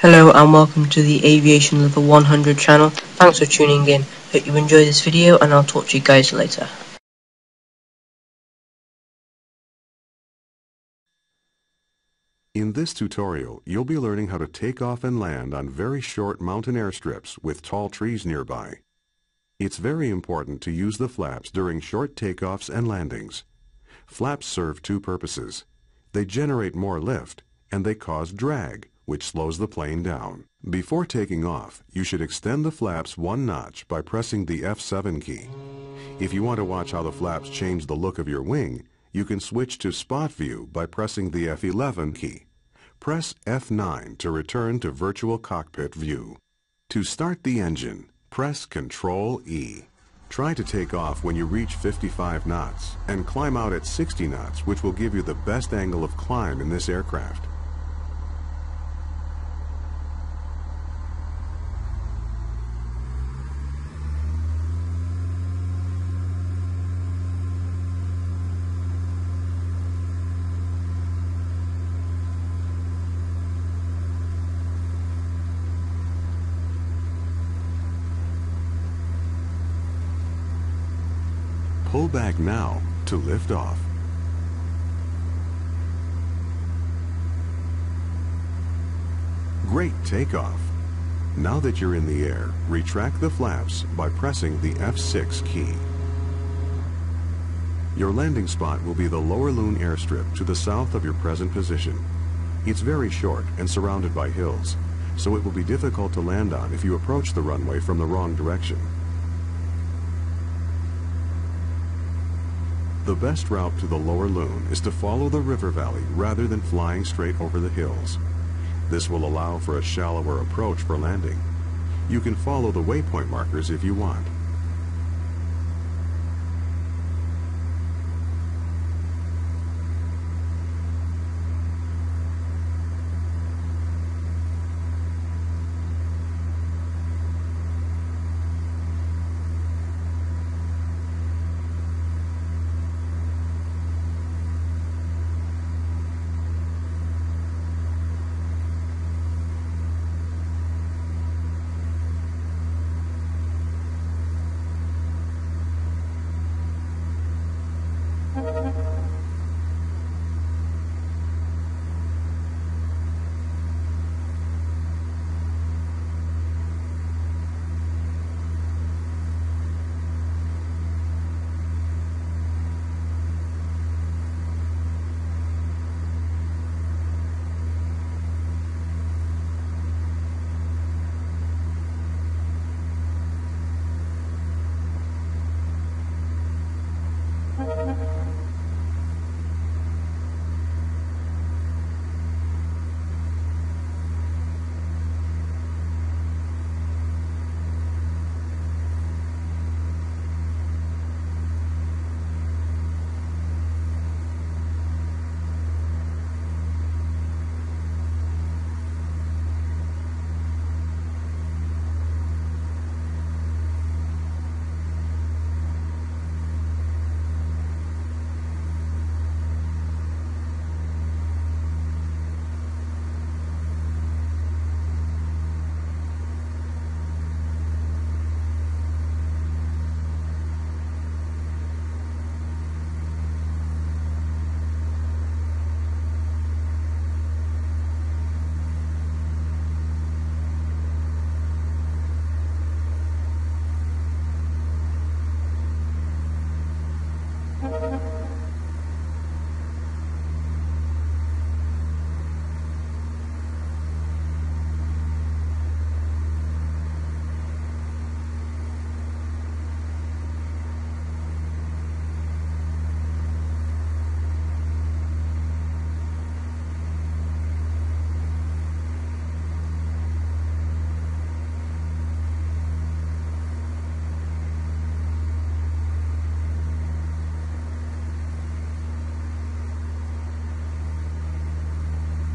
Hello and welcome to the Aviation Level 100 channel. Thanks for tuning in. Hope you enjoy this video and I'll talk to you guys later. In this tutorial, you'll be learning how to take off and land on very short mountain airstrips with tall trees nearby. It's very important to use the flaps during short takeoffs and landings. Flaps serve two purposes. They generate more lift, and they cause drag, which slows the plane down. Before taking off, you should extend the flaps one notch by pressing the F7 key. If you want to watch how the flaps change the look of your wing, you can switch to spot view by pressing the F11 key. Press F9 to return to virtual cockpit view. To start the engine, press Ctrl E. Try to take off when you reach 55 knots and climb out at 60 knots, which will give you the best angle of climb in this aircraft. Pull back now to lift off. Great takeoff. Now that you're in the air, retract the flaps by pressing the F6 key. Your landing spot will be the Lower Loon airstrip to the south of your present position. It's very short and surrounded by hills, so it will be difficult to land on if you approach the runway from the wrong direction. The best route to the Lower Loon is to follow the river valley rather than flying straight over the hills. This will allow for a shallower approach for landing. You can follow the waypoint markers if you want.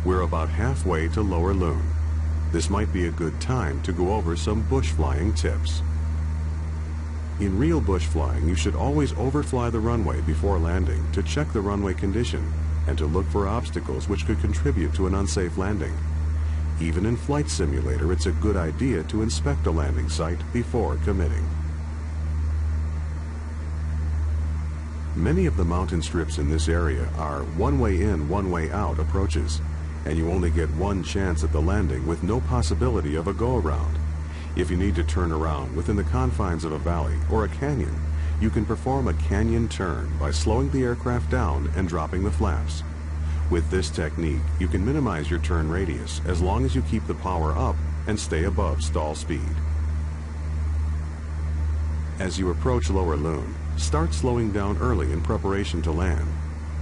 We're about halfway to Lower Loon. This might be a good time to go over some bush flying tips. In real bush flying, you should always overfly the runway before landing to check the runway condition and to look for obstacles which could contribute to an unsafe landing. Even in Flight Simulator, it's a good idea to inspect a landing site before committing. Many of the mountain strips in this area are one-way in, one-way out approaches, and you only get one chance at the landing with no possibility of a go-around. If you need to turn around within the confines of a valley or a canyon, you can perform a canyon turn by slowing the aircraft down and dropping the flaps. With this technique, you can minimize your turn radius as long as you keep the power up and stay above stall speed. As you approach Lower Loon, start slowing down early in preparation to land,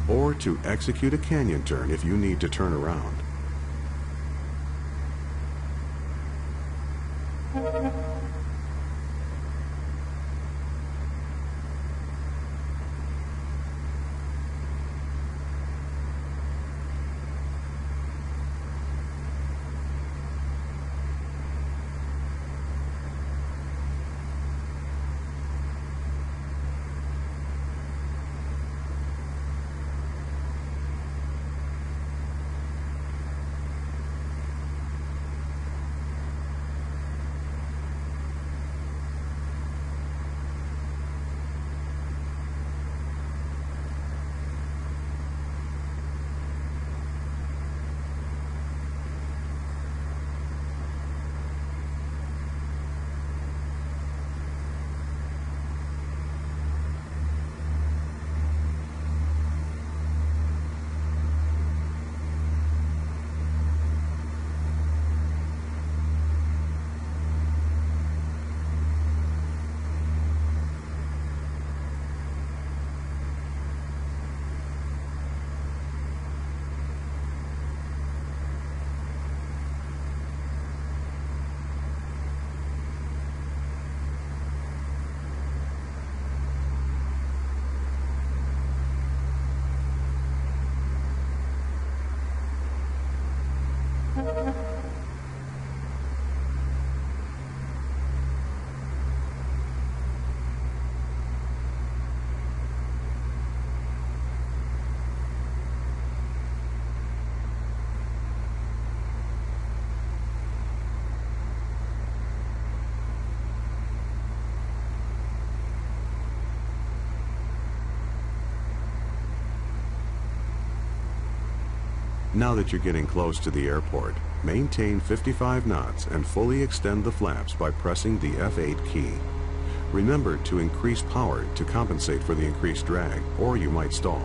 or to execute a canyon turn if you need to turn around. Now that you're getting close to the airport, maintain 55 knots and fully extend the flaps by pressing the F8 key. Remember to increase power to compensate for the increased drag, or you might stall.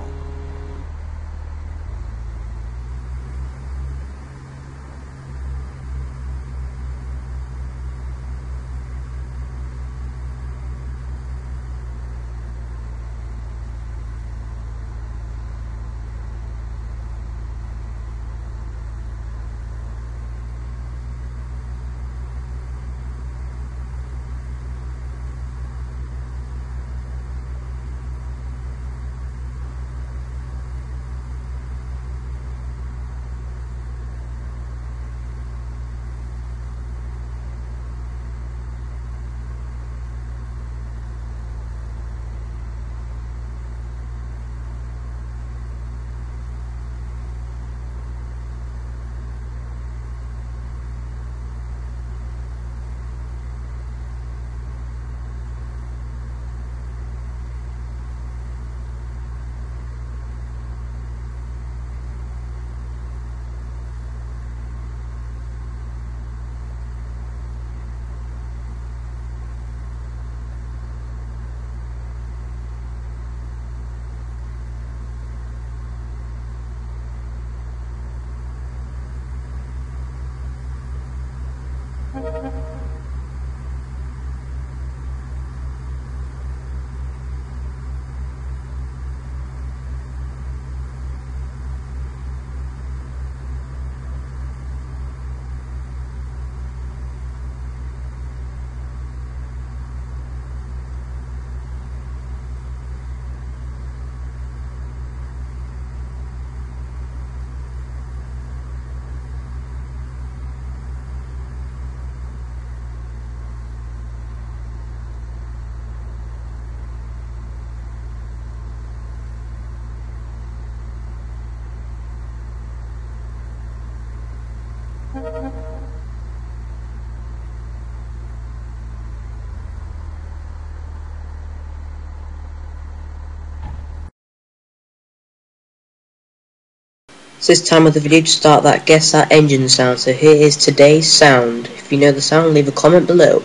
It's this time of the video to start that guess that engine sound, so here is today's sound. If you know the sound, leave a comment below.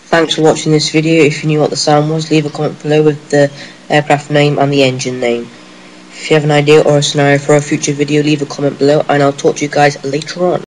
Thanks for watching this video. If you knew what the sound was, leave a comment below with the aircraft name and the engine name. If you have an idea or a scenario for a future video, leave a comment below and I'll talk to you guys later on.